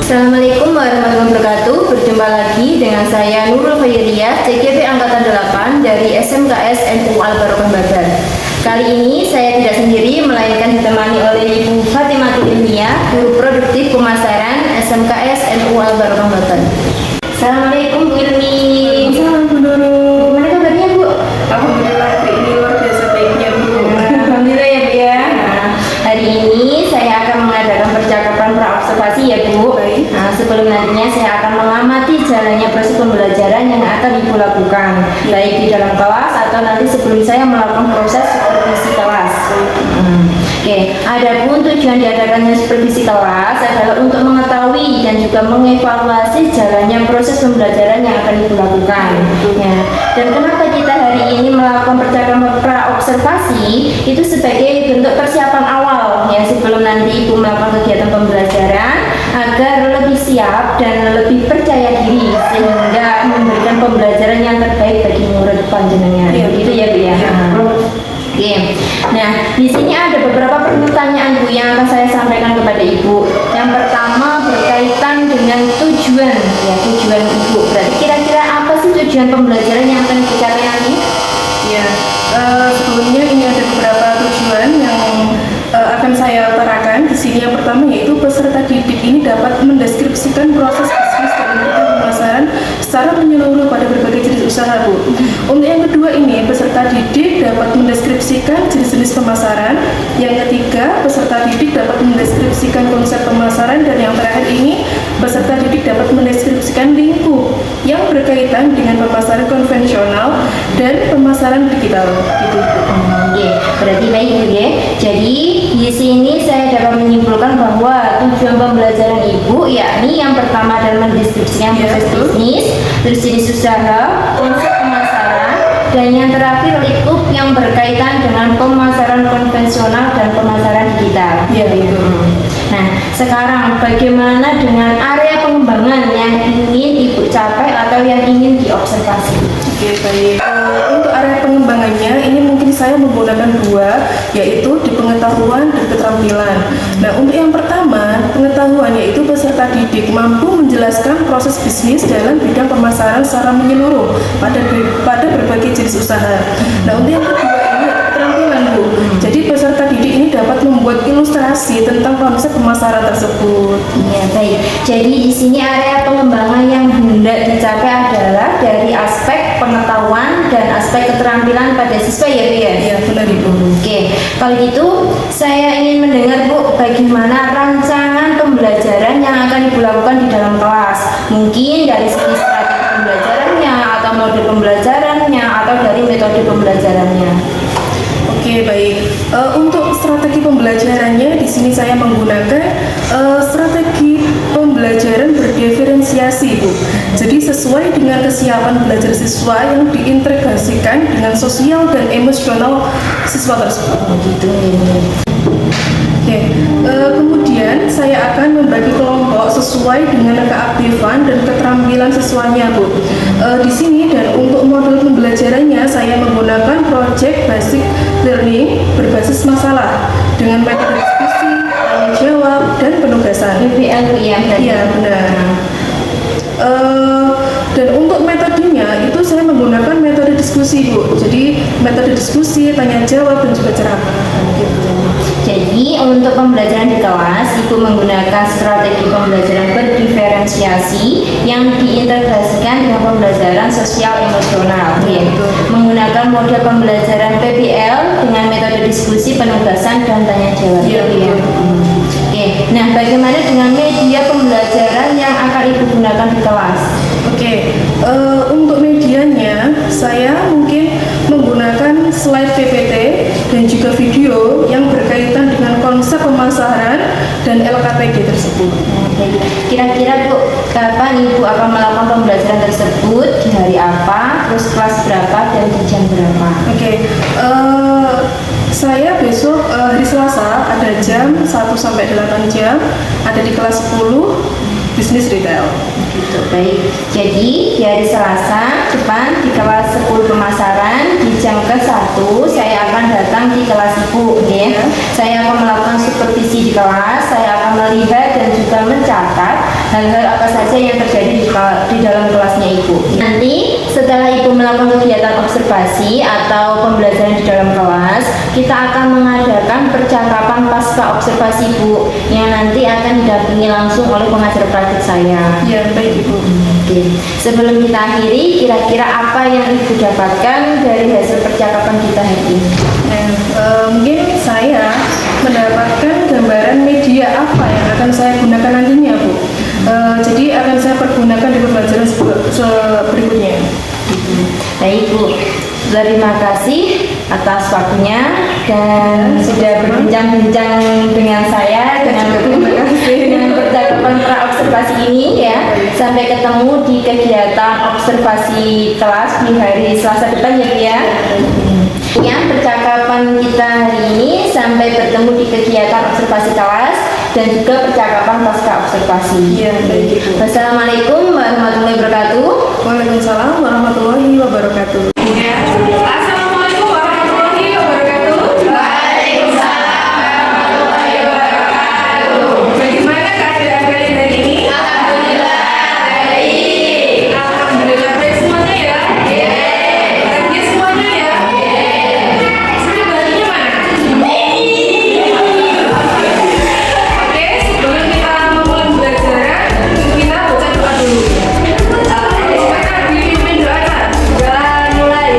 Assalamualaikum warahmatullahi wabarakatuh. Berjumpa lagi dengan saya Nurul Khairiyah, CGP Angkatan 8 dari SMKS NU Al-Barokah Badan. Kali ini saya tidak sendiri, melainkan ditemani oleh Ibu Fatimatul Ilmiah, Guru Produktif Pemasaran SMKS NU Al-Barokah Badan. Assalamualaikum Bu Ilmi. Assalamualaikum Bu Nurul. Gimana kabarnya Bu? Alhamdulillah ini luar biasa baiknya Bu. Alhamdulillah ya Bu ya. Nah, hari ini saya akan mengadakan percakapan praobservasi ya Bu. Baik. Nah, sebelum nantinya saya akan mengamati jalannya proses pembelajaran yang akan Ibu lakukan, baik di dalam kelas atau nanti sebelum saya melakukan proses supervisi kelas. Oke, adapun tujuan diadakannya supervisi kelas adalah untuk mengetahui dan juga mengevaluasi jalannya proses pembelajaran yang akan Ibu lakukan. Ya. Dan kenapa kita hari ini melakukan percakapan praobservasi itu sebagai bentuk persiapan awal ya sebelum nanti Ibu melakukan kegiatan pembelajaran agar lebih siap dan lebih percaya diri sehingga memberikan pembelajaran yang terbaik bagi murid panjenengan. Begitu ya Bu ya. Oke. Nah, di sini ada beberapa pertanyaan Bu yang akan saya sampaikan kepada Ibu. Yang pertama berkaitan dengan tujuan ya, tujuan Ibu. Berarti kira-kira apa sih tujuan pembelajaran yang akan dicapai nanti? Ya, sebelumnya ini ada beberapa tujuan yang akan saya utarakan di sini. Yang pertama yaitu peserta didik ini dapat mendeskripsikan proses bisnis dan pemasaran secara menyeluruh pada berbagai jenis usaha Bu. Untuk yang kedua ini peserta didik dapat mendeskripsikan jenis-jenis pemasaran. Yang ketiga peserta didik dapat mendeskripsikan konsep pemasaran, dan yang terakhir ini peserta didik dapat mendeskripsikan lingkup yang berkaitan dengan pemasaran konvensional dan pemasaran digital. Gitu. Oke, berarti baik Bu ya. Jadi di sini saya dapat menyimpulkan bahwa tujuan pembelajaran Ibu yakni yang pertama adalah mendeskripsikan proses bisnis, terus jenis usaha, konsep pemasaran, dan yang terakhir lingkup yang berkaitan dengan pemasaran konvensional dan pemasaran digital. Ya, itu. Nah, sekarang bagaimana dengan area pengembangan yang ingin Ibu capai atau yang ingin diobservasi? Oke, baik. Untuk area pengembangannya ini mungkin saya menggunakan dua, yaitu di pengetahuan dan keterampilan. Nah, untuk yang pertama, pengetahuan yaitu peserta didik mampu menjelaskan proses bisnis dalam bidang pemasaran secara menyeluruh pada berbagai jenis usaha. Nah, untuk yang kedua ini keterampilan Bu. Jadi peserta didik ini dapat membuat ilustrasi tentang konsep pemasaran tersebut. Ya, baik. Jadi di sini area pengembangan yang hendak dicapai adalah dari aspek pengetahuan dan aspek keterampilan pada siswa ya Bu ya? Ya, benar Ibu. Oke, kalau gitu saya ingin mendengar Bu bagaimana rancangan pembelajaran yang akan Ibu lakukan di dalam kelas. Mungkin dari segi strategi pembelajarannya atau mode pembelajarannya atau dari metode pembelajarannya. Oke, baik. Untuk strategi pembelajarannya di sini saya menggunakan strategi pembelajaran berdiferensiasi Bu. Jadi sesuai dengan kesiapan belajar siswa yang diintegrasikan dengan sosial dan emosional siswa tersebut. Begitu. Oke, kemudian saya akan membagi kelompok sesuai dengan keaktifan dan keterampilan siswanya Bu. Di sini dan untuk modul pembelajarannya saya menggunakan project basic learning berbasis masalah dengan metode diskusi, tanya jawab, dan penugasan. BBL ya? Iya, benar. Dan untuk metodenya itu saya menggunakan metode diskusi Bu. Jadi metode diskusi, tanya jawab, dan juga ceramah. Jadi untuk pembelajaran di kelas Ibu menggunakan strategi pembelajaran berdiferensiasi yang diintegrasikan dengan pembelajaran sosial emosional yaitu menggunakan model pembelajaran PBL dengan metode diskusi, penugasan, dan tanya jawab. Oke, nah bagaimana dengan media pembelajaran yang akan Ibu gunakan di kelas? Oke, untuk medianya saya mungkin menggunakan slide PPT dan juga video yang berkaitan dengan konsep pemasaran dan LKPD tersebut. Kira-kira Bu, kapan Ibu akan melakukan pembelajaran tersebut? Di hari apa? Terus kelas berapa dan di jam berapa? Oke, saya besok hari Selasa ada jam 1 sampai 8 jam, ada di kelas 10 bisnis retail. Gitu, baik. Jadi di hari Selasa depan di kelas 10 pemasaran di jam ke-1 saya akan datang di kelas Ibu ya. Saya akan melakukan supervisi di kelas, saya akan melihat dan juga mencatat hal-hal apa saja yang terjadi di dalam kelasnya Ibu. Nanti setelah Ibu melakukan kegiatan observasi atau pembelajaran di dalam kelas, kita akan mengadakan percakapan pasca observasi Ibu, yang nanti akan didampingi langsung oleh pengajar praktik saya. Ya, baik Ibu. Oke. Sebelum kita akhiri, kira-kira apa yang Ibu dapatkan dari hasil percakapan kita hari ini? Mungkin saya mendapatkan gambaran media apa yang akan saya gunakan nantinya, Bu. Jadi akan saya pergunakan di pembelajaran berikutnya. Baik Bu, terima kasih atas waktunya dan sudah berbincang-bincang dengan saya dengan percakapan pra-observasi ini ya. Sampai ketemu di kegiatan observasi kelas di hari Selasa depan ya Bu ya. Ya, percakapan kita hari ini. Sampai bertemu di kegiatan observasi kelas dan juga percakapan pasca observasi. Iya, baik Ibu. Wassalamualaikum warahmatullahi wabarakatuh. Waalaikumsalam warahmatullahi wabarakatuh. Assalamualaikum warahmatullahi wabarakatuh. Waalaikumsalam warahmatullahi wabarakatuh. Bagaimana keadaan kalian hari ini? Alhamdulillah baik. Alhamdulillah baik semuanya ya. Bahagia semuanya ya. Sudah baliknya mana? Oke, sebelum kita memulai pembelajaran, kita baca doa dulu. Silakan dipimpin doanya. Jalan mulai.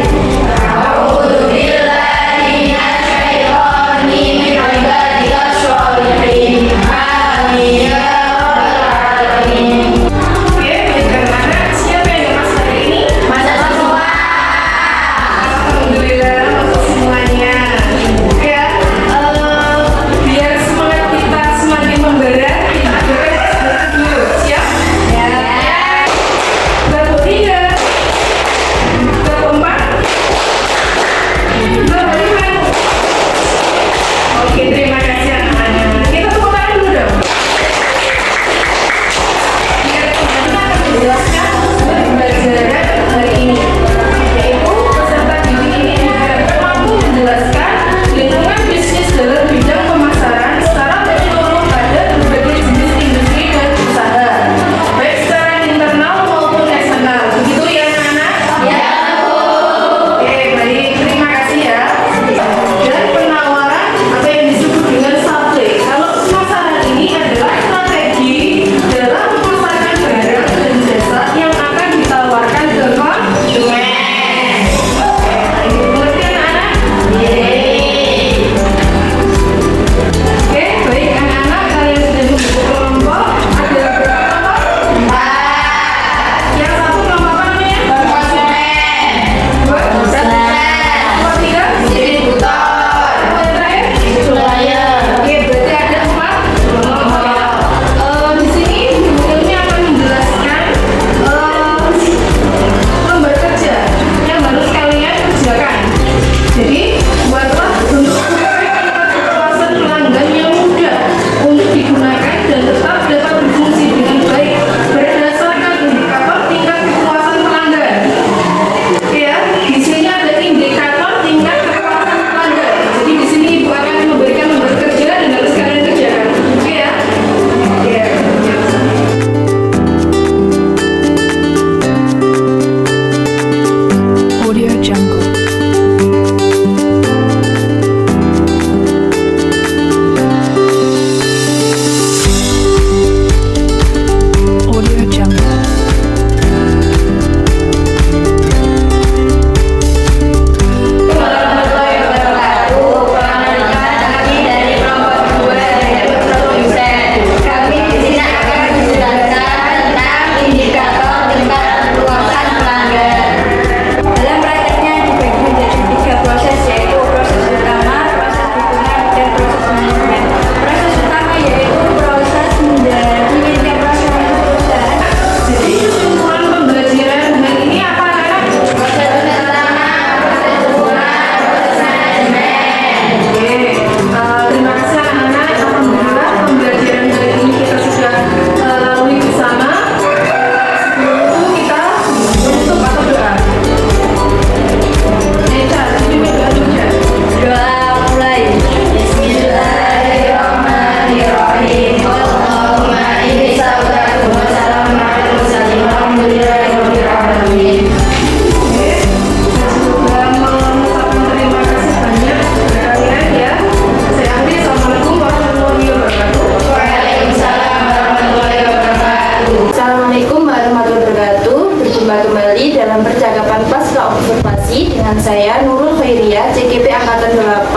saya Nurul Khairia, CGP Angkatan 8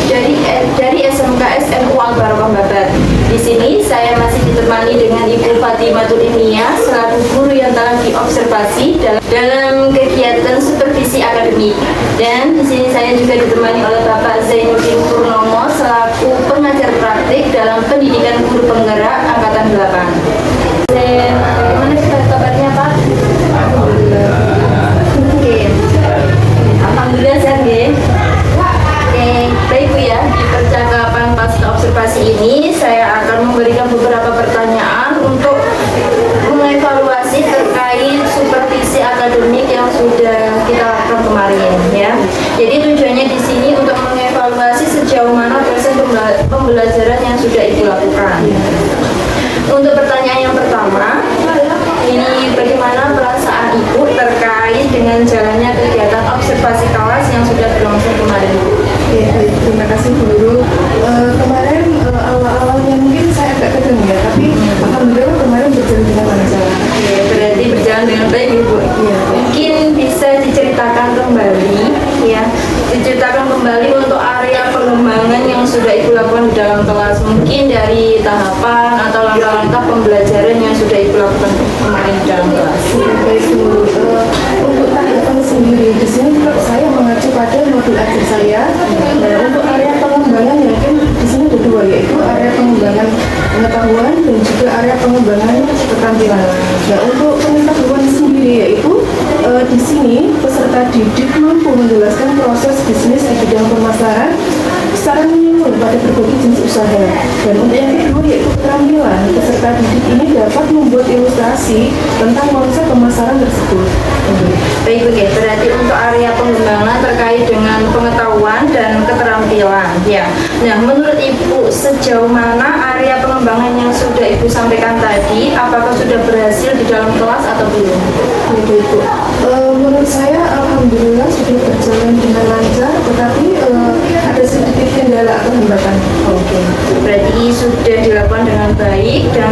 dari SMK SNU Al-Barokah Babat. Di sini saya masih ditemani dengan Ibu Fatimatul Inia selaku guru yang telah diobservasi dalam kegiatan supervisi akademik. Dan di sini saya juga ditemani oleh Bapak Zainuddin Purnomo selaku pengajar praktik dalam pendidikan guru penggerak Angkatan 8. Dan bagaimana kabarnya Pak? Oke. Alhamdulillah sehat ya. Oke, baik Bu ya. Di percakapan pasca observasi ini saya akan memberikan beberapa pertanyaan untuk mengevaluasi terkait supervisi akademik yang sudah kita lakukan kemarin ya. Jadi tujuannya di sini untuk mengevaluasi sejauh mana proses pembelajaran yang sudah Ibu lakukan. Untuk pertanyaan yang pertama, ini bagaimana perasaan Ibu terkait dengan jalannya kegiatan observasi kelas yang sudah berlangsung kemarin? Oke, baik. Terima kasih Bu Nurul. Kemarin awal-awalnya mungkin saya agak tegang ya, tapi alhamdulillah kemarin berjalan dengan lancar. Oke, berarti berjalan dengan baik Ibu. Iya. Mungkin bisa diceritakan kembali ya, diceritakan kembali untuk area pengembangan yang sudah Ibu lakukan di dalam kelas, mungkin dari tahapan atau langkah-langkah pembelajaran yang sudah Ibu lakukan kemarin di dalam kelas. Baik Bu Nurul. Untuk tahapan sendiri di sini saya mengacu pada modul ajar saya. Nah, untuk area pengembangan mungkin di sini ada dua, yaitu area pengembangan pengetahuan dan juga area pengembangan keterampilan. Nah, untuk pengetahuan sendiri yaitu di sini peserta didik mampu menjelaskan proses bisnis di bidang pemasaran secara menyeluruh pada berbagai jenis usaha. Dan untuk yang kedua yaitu keterampilan, peserta didik ini dapat membuat ilustrasi tentang konsep pemasaran tersebut. Baik, oke. Berarti untuk area pengembangan terkait dengan pengetahuan dan keterampilan ya. Nah, menurut Ibu sejauh mana area pengembangan yang sudah Ibu sampaikan tadi, apakah sudah berhasil di dalam kelas atau belum? Baik Bu. Menurut saya alhamdulillah sudah berjalan dengan lancar, tetapi ada sedikit kendala atau hambatan. Oke, berarti sudah dilakukan dengan baik dan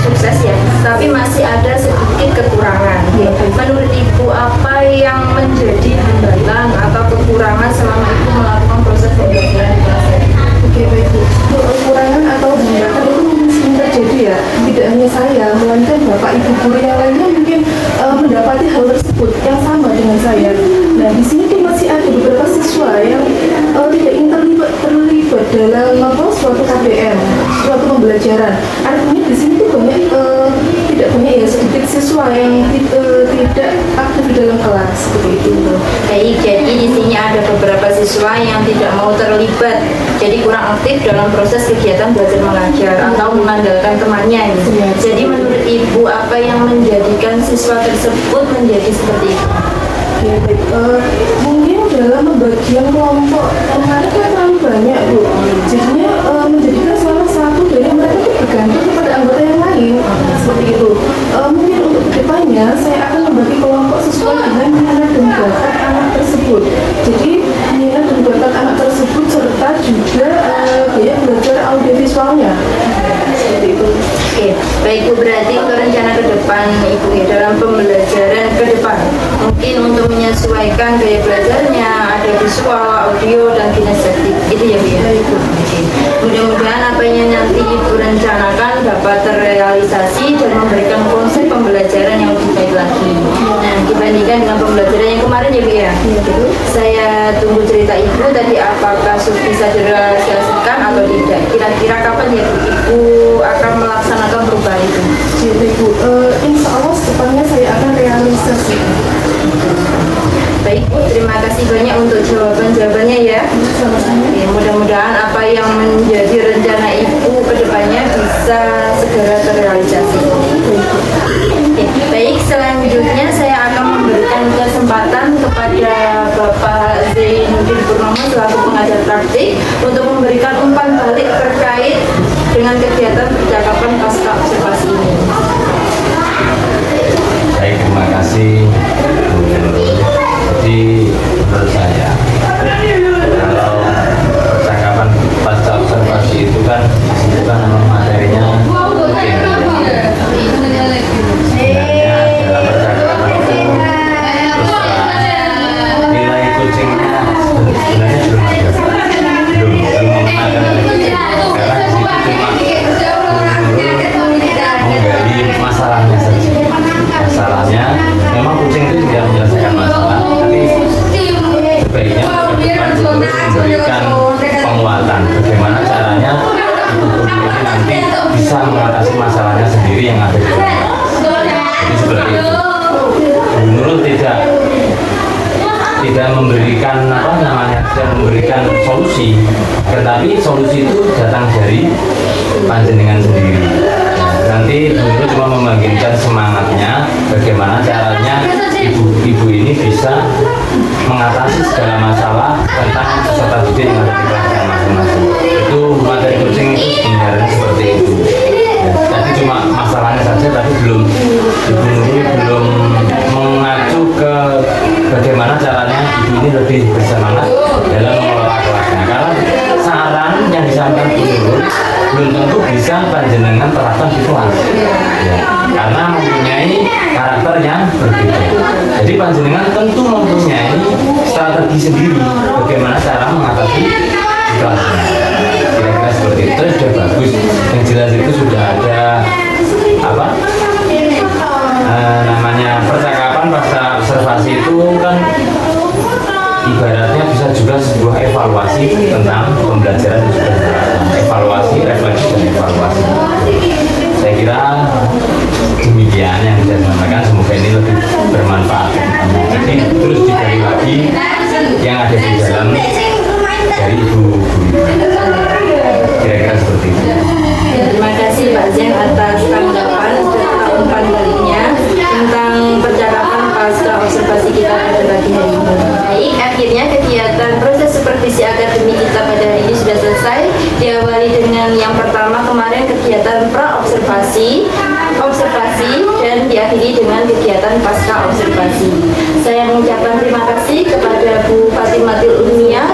sukses ya. Tapi masih ada sedikit kekurangan. Menurut Ibu apa yang menjadi hambatan atau kekurangan selama Ibu melakukan proses pembelajaran di kelas ini? Oke baik Bu. Untuk kekurangan atau hambatan itu mungkin sering terjadi ya. Tidak hanya saya, melainkan Bapak Ibu guru yang lainnya mungkin mendapati hal tersebut yang sama dengan saya. Nah di sini tuh masih ada beberapa siswa yang tidak ingin terlibat dalam suatu KBM, suatu pembelajaran. Artinya di sini tuh tidak banyak ya, sedikit siswa yang tidak aktif di dalam kelas seperti itu. Baik, jadi di sini ada beberapa siswa yang tidak mau terlibat, jadi kurang aktif dalam proses kegiatan belajar mengajar atau mengandalkan temannya. Gitu. Jadi menurut Ibu apa yang menjadikan siswa tersebut menjadi seperti itu? Ya, baik. Mungkin dalam pembagian kelompok kemarin kan terlalu banyak Bu. Jadinya menjadikan salah satu dari mereka itu bergantung kepada anggota yang lain seperti itu. Mungkin untuk kedepannya saya akan membagi kelompok sesuai dengan minat dan bakat anak tersebut. Jadi minat dan bakat anak tersebut serta juga gaya belajar audiovisualnya seperti itu. Oke, baik Bu, berarti untuk rencana ke depan Ibu ya dalam pembelajaran ke depan mungkin untuk menyesuaikan gaya belajarnya ada visual, audio, dan kinestetik itu ya Bu ya? Baik Bu. Oke. Mudah-mudahan apa yang nanti Ibu rencanakan dapat terrealisasi dan memberikan konsep pembelajaran yang lebih baik lagi. Nah, dibandingkan dengan pembelajaran yang kemarin ya Bu ya? Iya Bu. Saya tunggu cerita Ibu tadi apakah bisa direalisasikan atau tidak. Kira-kira kapan ya Bu Ibu akan melaksanakan perubahan itu? Jadi Bu, insya Allah secepatnya saya akan realisasi. Baik Bu, terima kasih banyak untuk jawaban-jawabannya ya. Sama-sama. Oke, mudah-mudahan apa yang menjadi rencana Ibu ke depannya bisa segera terrealisasi. Oke, baik, selanjutnya saya akan memberikan kesempatan kepada Bapak Zainuddin Purnomo selaku pengajar praktik untuk memberikan umpan balik terkait dengan kegiatan percakapan pasca observasi ini. Baik, terima kasih Bu Nurul. Jadi menurut saya kalau percakapan pasca observasi itu kan memang materinya rutin mengatasi masalahnya sendiri yang ada di dalam. Jadi seperti itu. Bu Nurul tidak memberikan tidak memberikan solusi, tetapi solusi itu datang dari panjenengan sendiri. Nanti Bu Nurul cuma membagikan semangatnya, bagaimana caranya ibu ini bisa mengatasi segala masalah tentang peserta didik yang ada di kelasnya masing-masing. Itu materi coaching itu sebenarnya seperti itu. Ya, tadi cuma masalahnya saja, tapi Ibu Nurul belum mengacu ke bagaimana caranya ibu ini lebih bersemangat dalam mengelola kelasnya. Karena saran yang disampaikan Bu Nurul belum tentu bisa panjenengan terapkan di kelas. Ya, karena mempunyai karakter yang berbeda. Jadi panjenengan tentu mempunyai strategi sendiri bagaimana cara mengatasi kelasnya. Kira-kira seperti itu sudah bagus. Yang jelas itu sudah ada namanya percakapan pasca observasi itu kan ibaratnya bisa juga sebuah evaluasi tentang pembelajaran itu juga evaluasi, refleksi dan evaluasi. Saya kira demikian yang bisa disampaikan, semoga ini lebih bermanfaat. Jadi terus digali lagi yang ada di dalam dari ibu guru. Kira-kira seperti itu. Terima kasih Pak Zen atas tanggapan serta umpan baliknya tentang percakapan pasca observasi kita pada pagi hari ini. Baik, akhirnya kegiatan proses supervisi akademik kita pada hari ini sudah selesai. Diawali dengan yang pertama kemarin kegiatan pra-observasi, observasi, dan diakhiri dengan kegiatan pasca observasi. Saya mengucapkan terima kasih kepada Bu Fatimatul Umniyah